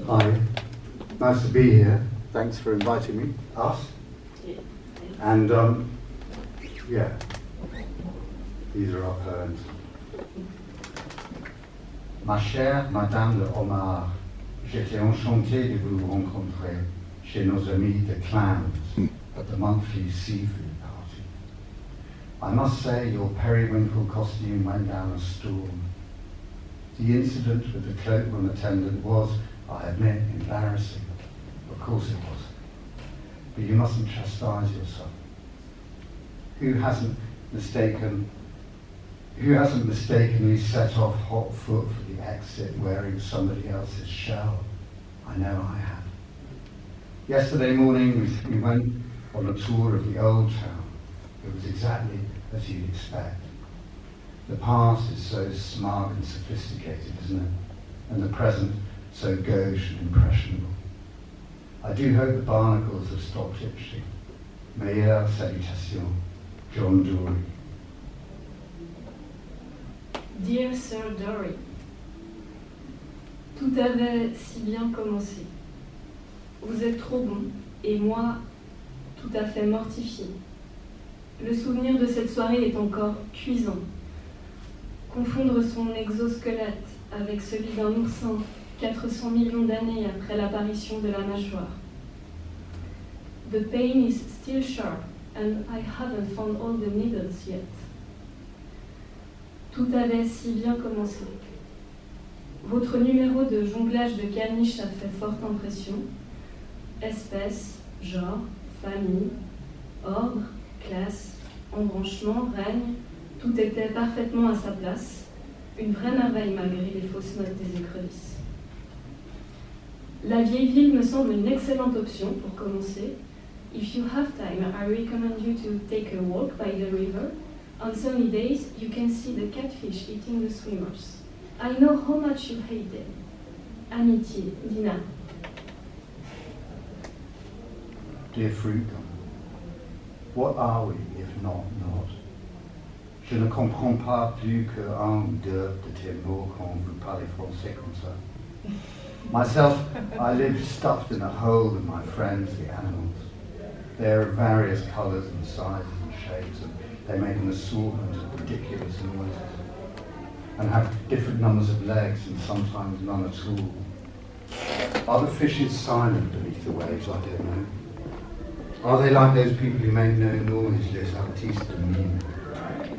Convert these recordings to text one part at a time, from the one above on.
Hi, nice to be here. Thanks for inviting me. Us? And yeah, these are our poems. Ma chère Madame de Omar, j'étais enchanté de vous rencontrer chez nos amis the Clams at the monthly seafood party. I must say your periwinkle costume went down a storm. The incident with the cloakroom attendant was, I admit, embarrassing. Of course it was. But you mustn't chastise yourself. Who hasn't mistakenly set off hot foot for the exit wearing somebody else's shell? I know I have. Yesterday morning we went on a tour of the old town. It was exactly as you'd expect. The past is so smug and sophisticated, isn't it? And the present so gauche and impressionable. I do hope the barnacles have stopped itching. Meilleure salutation, John Dory. Dear Sir Dory, tout avait si bien commencé. Vous êtes trop bon, et moi, tout à fait mortifié. Le souvenir de cette soirée est encore cuisant. Confondre son exosquelette avec celui d'un oursin 400 millions d'années après l'apparition de la mâchoire. The pain is still sharp, and I haven't found all the needles yet. Tout avait si bien commencé. Votre numéro de jonglage de caniche a fait forte impression. Espèce, genre, famille, ordre, classe, embranchement, règne, tout était parfaitement à sa place. Une vraie merveille malgré les fausses notes des écrevisses. La vieille ville me semble une excellente option pour commencer. If you have time, I recommend you to take a walk by the river. On sunny days, you can see the catfish eating the swimmers. I know how much you hate them. Amitié, Dina. Dear Fruit Gum, what are we if not? Je ne comprends pas plus qu'un ou deux de tes mots quand vous parlez français comme ça. Myself, I live stuffed in a hole with my friends, the animals. They're of various colours and sizes and shapes, and they make an assortment of ridiculous noises, and have different numbers of legs and sometimes none at all. Are the fishes silent beneath the waves? I don't know. Are they like those people who make no noise, les artistes de mime?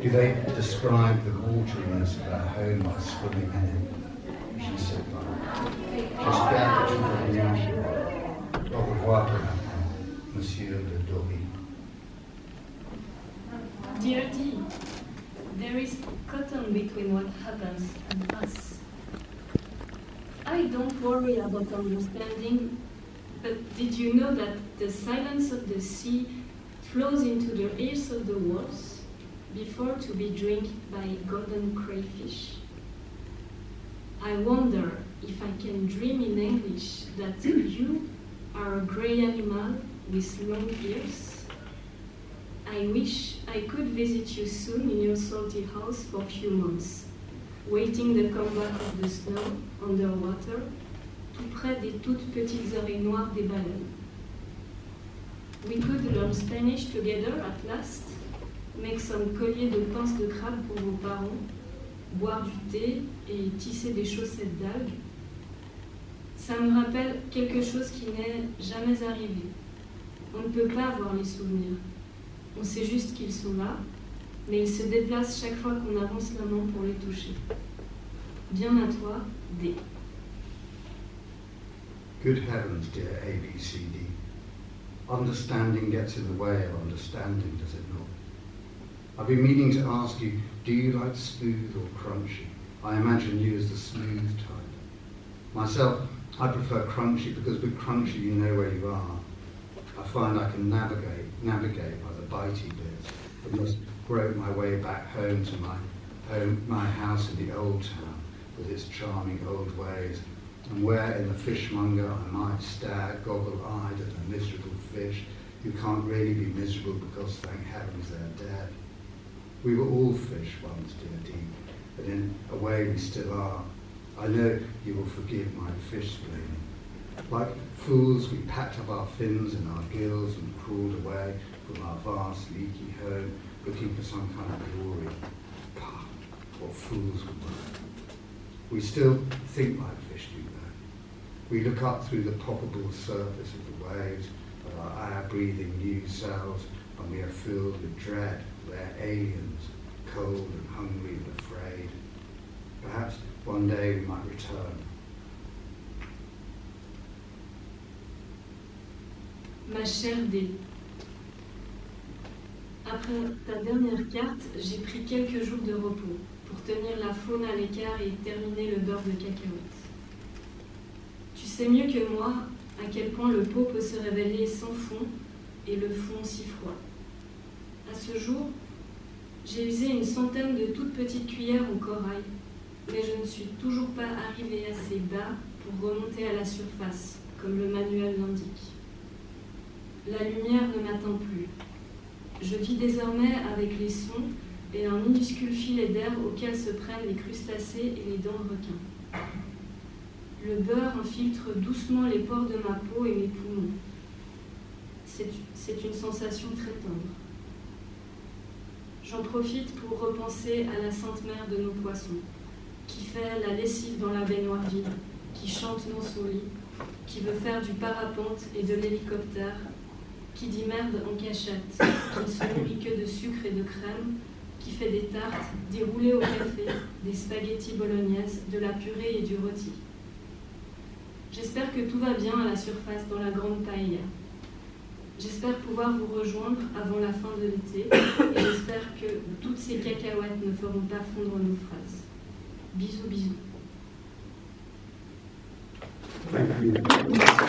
Do they describe the wateriness of their home by swimming in it? She said, j'espère que tu vas bien. Au revoir, Monsieur de Dory. Dear D, there is cotton between what happens and us. I don't worry about understanding, but did you know that the silence of the sea flows into the ears of the walls before to be drank by golden crayfish? I wonder if I can dream in English that you are a grey animal with long ears. I wish I could visit you soon in your salty house for a few months, waiting the comeback of the snow underwater, tout près des toutes petites oreilles noires des baleines. We could learn Spanish together at last, make some colliers de pinces de crabe pour vos parents, boire du thé et tisser des chaussettes d'algues. Ça me rappelle quelque chose qui n'est jamais arrivé. On ne peut pas voir les souvenirs. On sait juste qu'ils sont là, mais ils se déplacent chaque fois qu'on avance la main pour les toucher. Bien à toi, D. Good heavens, dear ABCD. Understanding gets in the way of understanding, does it not? I've been meaning to ask you, do you like smooth or crunchy? I imagine you as the smooth type. Myself, I prefer crunchy because with crunchy you know where you are. I find I can navigate by the bitey bits. I must grope my way back home to my house in the old town with its charming old ways, and where in the fishmonger I might stare goggle-eyed at a miserable fish who can't really be miserable because, thank heavens, they're dead. We were all fish once, dear Dee, and in a way we still are. I know you will forgive my fish-splaining. Like fools, we packed up our fins and our gills and crawled away from our vast, leaky home, looking for some kind of glory. God, what fools we were. We still think like fish do, though. We look up through the palpable surface of the waves of our air-breathing new selves, and we are filled with dread. They're aliens, cold and hungry and afraid. Perhaps one day we might return. Ma chère D. Après ta dernière carte, j'ai pris quelques jours de repos pour tenir la faune à l'écart et terminer le beurre de cacahuète. Tu sais mieux que moi à quel point le pot peut se révéler sans fond et le fond si froid. À ce jour, j'ai usé une centaine de toutes petites cuillères au corail, mais je ne suis toujours pas arrivée assez bas pour remonter à la surface, comme le manuel l'indique. La lumière ne m'attend plus. Je vis désormais avec les sons et un minuscule filet d'air auquel se prennent les crustacés et les dents de requin. Le beurre infiltre doucement les pores de ma peau et mes poumons. C'est une sensation très tendre. J'en profite pour repenser à la Sainte Mère de nos poissons, qui fait la lessive dans la baignoire vide, qui chante dans son lit, qui veut faire du parapente et de l'hélicoptère, qui dit merde en cachette, qui ne se nourrit que de sucre et de crème, qui fait des tartes, des roulés au café, des spaghettis bolognaises, de la purée et du rôti. J'espère que tout va bien à la surface dans la grande paella. J'espère pouvoir vous rejoindre avant la fin de l'été et j'espère que toutes ces cacahuètes ne feront pas fondre nos phrases. Bisous, bisous. Thank you.